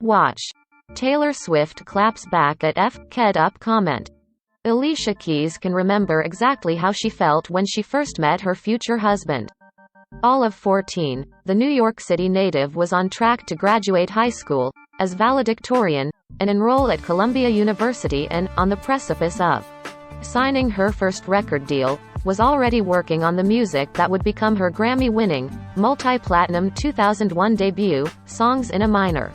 Watch. Taylor Swift claps back at F***ed up comment. Alicia Keys can remember exactly how she felt when she first met her future husband. All of 14, the New York City native was on track to graduate high school, as valedictorian, and enroll at Columbia University and, on the precipice of signing her first record deal, was already working on the music that would become her Grammy-winning, multi-platinum 2001 debut, Songs in a Minor.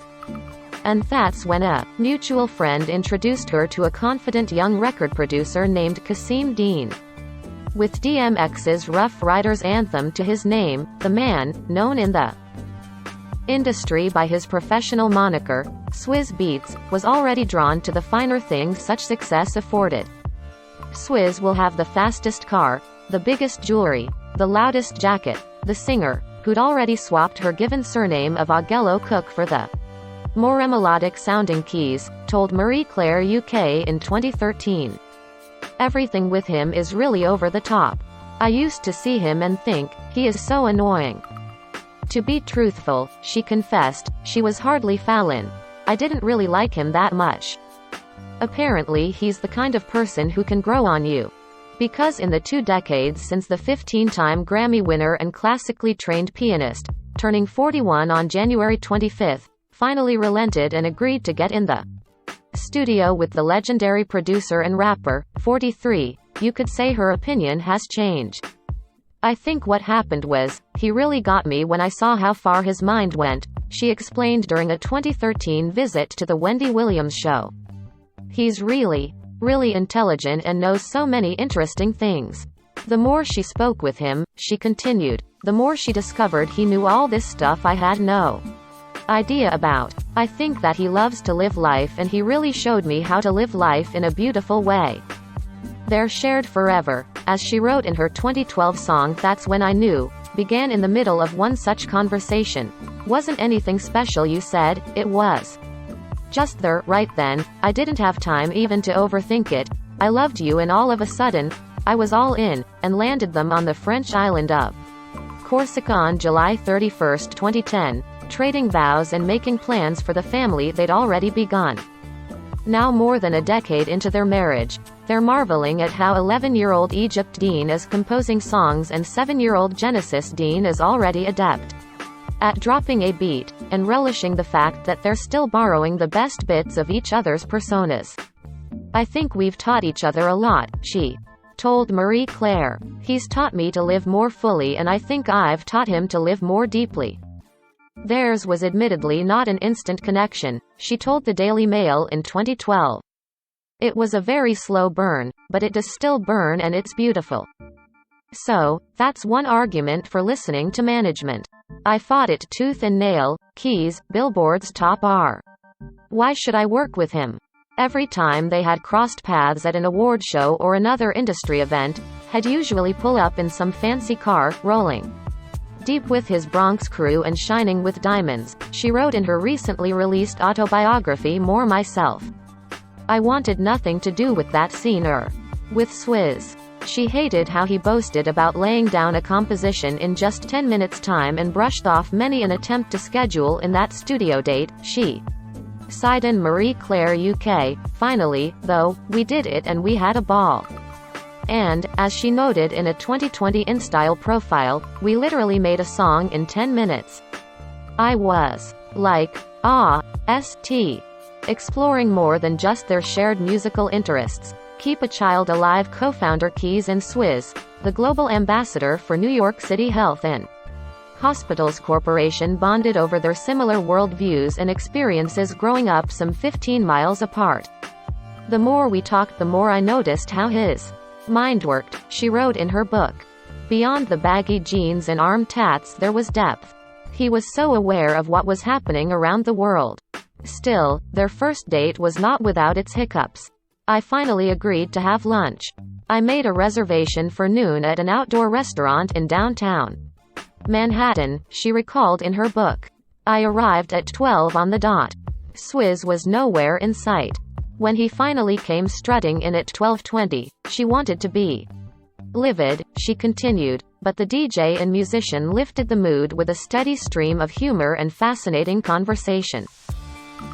And that's when a mutual friend introduced her to a confident young record producer named Kasim Dean. With DMX's Rough Riders anthem to his name, the man, known in the industry by his professional moniker, Swizz Beatz, was already drawn to the finer things such success afforded. Swizz will have the fastest car, the biggest jewelry, the loudest jacket, the singer, who'd already swapped her given surname of Augello Cook for the more melodic-sounding Keys, told Marie Claire UK in 2013. Everything with him is really over the top. I used to see him and think, he is so annoying. To be truthful, she confessed, she was hardly Fallon. I didn't really like him that much. Apparently he's the kind of person who can grow on you. Because in the 2 decades since the 15-time Grammy winner and classically trained pianist, turning 41 on January 25, finally relented and agreed to get in the studio with the legendary producer and rapper, 43, you could say her opinion has changed. I think what happened was, he really got me when I saw how far his mind went, she explained during a 2013 visit to the Wendy Williams show. He's really intelligent and knows so many interesting things. The more she spoke with him, she continued, the more she discovered he knew all this stuff I had no idea about. I think that he loves to live life and he really showed me how to live life in a beautiful way. They're shared forever, as she wrote in her 2012 song That's When I Knew, began in the middle of one such conversation. Wasn't anything special you said, it was just there, right then, I didn't have time even to overthink it, I loved you and all of a sudden, I was all in, and landed them on the French island of Corsica on July 31, 2010, trading vows and making plans for the family they'd already begun. Now more than a decade into their marriage, they're marveling at how 11-year-old Egypt Dean is composing songs and 7-year-old Genesis Dean is already adept at dropping a beat, and relishing the fact that they're still borrowing the best bits of each other's personas. I think we've taught each other a lot, she told Marie Claire. He's taught me to live more fully and I think I've taught him to live more deeply. Theirs was admittedly not an instant connection, she told the Daily Mail in 2012. It was a very slow burn, but it does still burn and it's beautiful. So, that's one argument for listening to management. I fought it tooth and nail. Keys, Billboard's top R. Why should I work with him? Every time they had crossed paths at an award show or another industry event, had usually pull up in some fancy car, rolling deep with his Bronx crew and shining with diamonds, she wrote in her recently released autobiography More Myself. I wanted nothing to do with that scene or with Swizz. She hated how he boasted about laying down a composition in just 10 minutes time and brushed off many an attempt to schedule in that studio date, she sighed in Marie Claire UK, finally, though, we did it and we had a ball. And, as she noted in a 2020 InStyle profile, we literally made a song in 10 minutes. I was like, st. Exploring more than just their shared musical interests. Keep a Child Alive co-founder Keys and Swizz, the global ambassador for New York City Health and Hospitals Corporation, bonded over their similar worldviews and experiences growing up some 15 miles apart. The more we talked, the more I noticed how his mind worked, she wrote in her book. Beyond the baggy jeans and arm tats there was depth. He was so aware of what was happening around the world. Still, their first date was not without its hiccups. I finally agreed to have lunch. I made a reservation for noon at an outdoor restaurant in downtown Manhattan, she recalled in her book. I arrived at 12 on the dot. Swizz was nowhere in sight. When he finally came strutting in at 12:20, she wanted to be livid, she continued, but the DJ and musician lifted the mood with a steady stream of humor and fascinating conversation.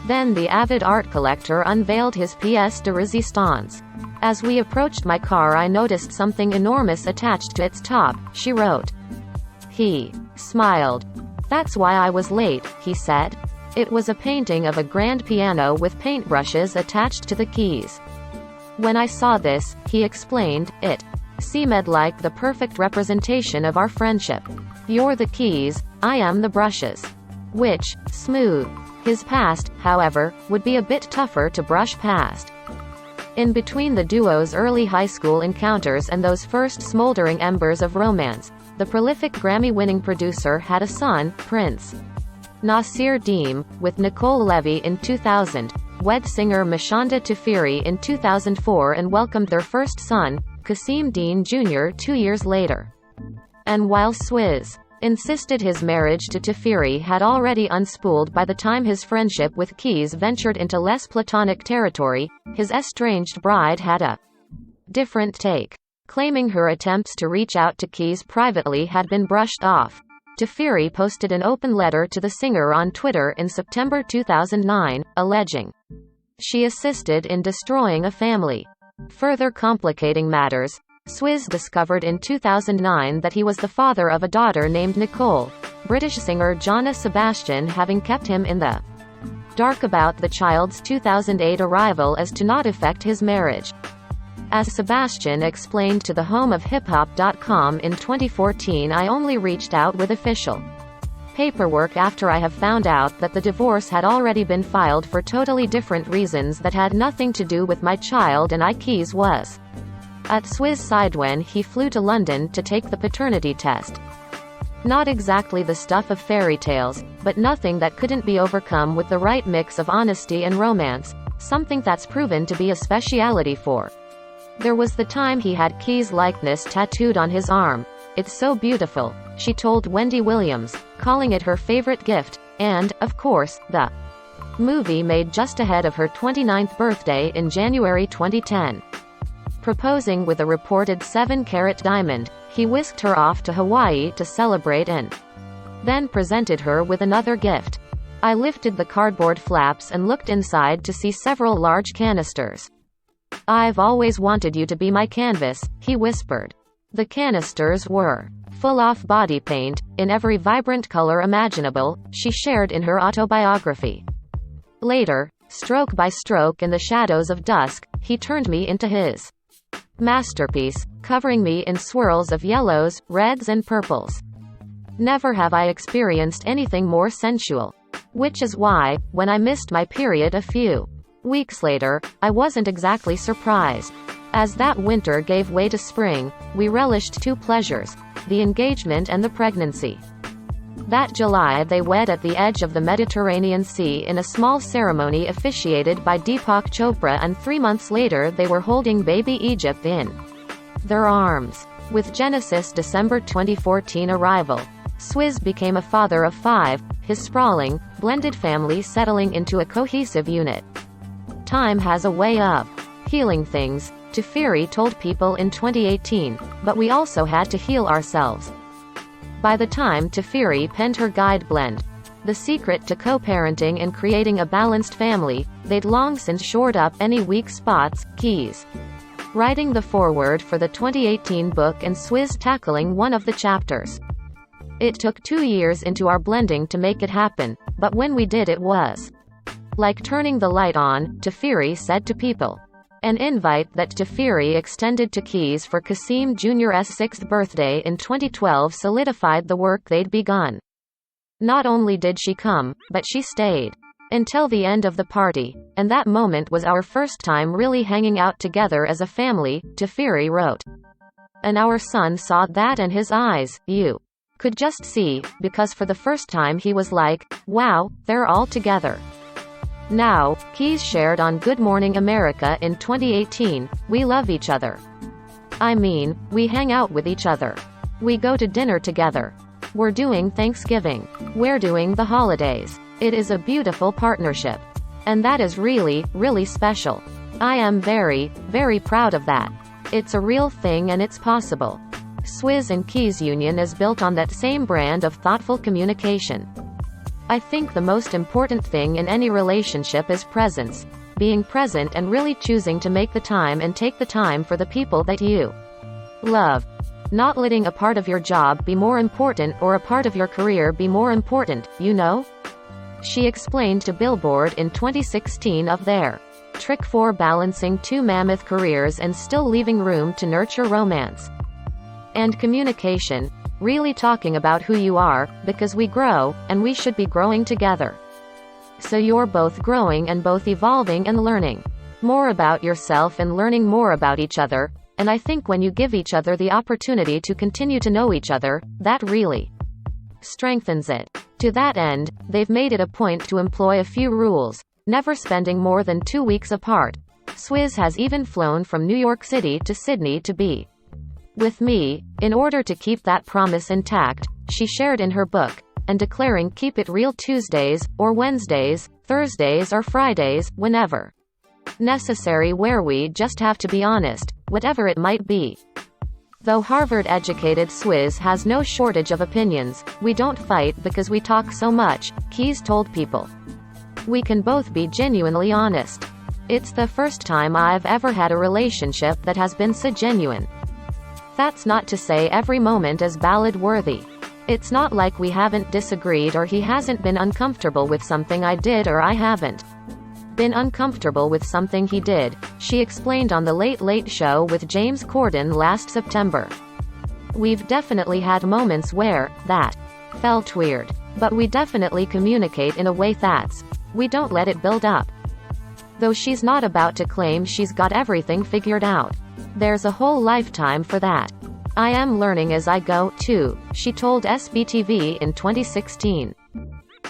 Then the avid art collector unveiled his pièce de résistance. As we approached my car, I noticed something enormous attached to its top, she wrote. He smiled. That's why I was late, he said. It was a painting of a grand piano with paintbrushes attached to the keys. When I saw this, he explained, it seemed like the perfect representation of our friendship. You're the keys, I am the brushes. Which, smooth. His past, however, would be a bit tougher to brush past. In between the duo's early high school encounters and those first smoldering embers of romance, the prolific Grammy-winning producer had a son, Prince Nasir Deem, with Nicole Levy in 2000, wed singer Mashonda Tafiri in 2004 and welcomed their first son, Kasim Dean Jr. 2 years later. And while Swizz insisted his marriage to Tafiri had already unspooled by the time his friendship with Keys ventured into less platonic territory, his estranged bride had a different take. Claiming her attempts to reach out to Keys privately had been brushed off, Tafiri posted an open letter to the singer on Twitter in September 2009, alleging she assisted in destroying a family. Further complicating matters, Swizz discovered in 2009 that he was the father of a daughter named Nicole, British singer Jonna Sebastian having kept him in the dark about the child's 2008 arrival as to not affect his marriage. As Sebastian explained to the home of hiphop.com in 2014, I only reached out with official paperwork after I have found out that the divorce had already been filed for totally different reasons that had nothing to do with my child, and Keys was at Swizz side when he flew to London to take the paternity test. Not exactly the stuff of fairy tales, but nothing that couldn't be overcome with the right mix of honesty and romance, something that's proven to be a speciality for. There was the time he had Keys' likeness tattooed on his arm. It's so beautiful, she told Wendy Williams, calling it her favorite gift, and, of course, the movie made just ahead of her 29th birthday in January 2010. Proposing with a reported 7-carat diamond, he whisked her off to Hawaii to celebrate and then presented her with another gift. I lifted the cardboard flaps and looked inside to see several large canisters. I've always wanted you to be my canvas, he whispered. The canisters were full of body paint, in every vibrant color imaginable, she shared in her autobiography. Later, stroke by stroke in the shadows of dusk, he turned me into his masterpiece, covering me in swirls of yellows, reds and purples. Never have I experienced anything more sensual. Which is why, when I missed my period a few weeks later, I wasn't exactly surprised. As that winter gave way to spring, we relished two pleasures, the engagement and the pregnancy. That July they wed at the edge of the Mediterranean Sea in a small ceremony officiated by Deepak Chopra, and 3 months later they were holding baby Egypt in their arms. With Genesis' December 2014 arrival, Swizz became a father of 5, his sprawling, blended family settling into a cohesive unit. Time has a way of healing things, Tafiri told People in 2018, but we also had to heal ourselves. By the time Tafiri penned her guide Blend, The Secret to Co-Parenting and Creating a Balanced Family, they'd long since shored up any weak spots, Keys writing the foreword for the 2018 book and Swizz tackling one of the chapters. It took 2 years into our blending to make it happen, but when we did it was like turning the light on, Tafiri said to People. An invite that Tafiri extended to Keys for Kasim Jr.'s 6th birthday in 2012 solidified the work they'd begun. Not only did she come, but she stayed until the end of the party, and that moment was our first time really hanging out together as a family, Tafiri wrote. And our son saw that, and his eyes, you could just see, because for the first time he was like, wow, they're all together. Now, Keys shared on Good Morning America in 2018, we love each other. I mean, we hang out with each other. We go to dinner together. We're doing Thanksgiving. We're doing the holidays. It is a beautiful partnership. And that is really, really special. I am very, very proud of that. It's a real thing and it's possible. Swizz and Keys' union is built on that same brand of thoughtful communication. I think the most important thing in any relationship is presence. Being present and really choosing to make the time and take the time for the people that you love. Not letting a part of your job be more important or a part of your career be more important, you know? She explained to Billboard in 2016 of their trick for balancing two mammoth careers and still leaving room to nurture romance and communication. Really talking about who you are, because we grow, and we should be growing together. So you're both growing and both evolving and learning more about yourself and learning more about each other, and I think when you give each other the opportunity to continue to know each other, that really strengthens it. To that end, they've made it a point to employ a few rules, never spending more than 2 weeks apart. Swizz has even flown from New York City to Sydney to be with me, in order to keep that promise intact, she shared in her book, and declaring keep it real Tuesdays, or Wednesdays, Thursdays or Fridays, whenever necessary, where we just have to be honest, whatever it might be. Though Harvard-educated Swizz has no shortage of opinions, we don't fight because we talk so much, Keys told People. We can both be genuinely honest. It's the first time I've ever had a relationship that has been so genuine. That's not to say every moment is ballad-worthy. It's not like we haven't disagreed or he hasn't been uncomfortable with something I did or I haven't been uncomfortable with something he did, she explained on The Late Late Show with James Corden last September. We've definitely had moments where that felt weird. But we definitely communicate in a way that's we don't let it build up. Though she's not about to claim she's got everything figured out. There's a whole lifetime for that. I am learning as I go, too, she told SBTV in 2016.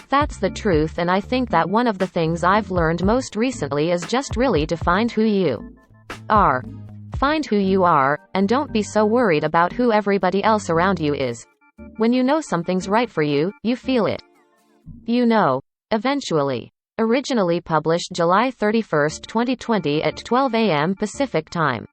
That's the truth, and I think that one of the things I've learned most recently is just really to find who you are. Find who you are, and don't be so worried about who everybody else around you is. When you know something's right for you, you feel it. You know. Eventually. Originally published July 31, 2020 at 12 a.m. Pacific Time.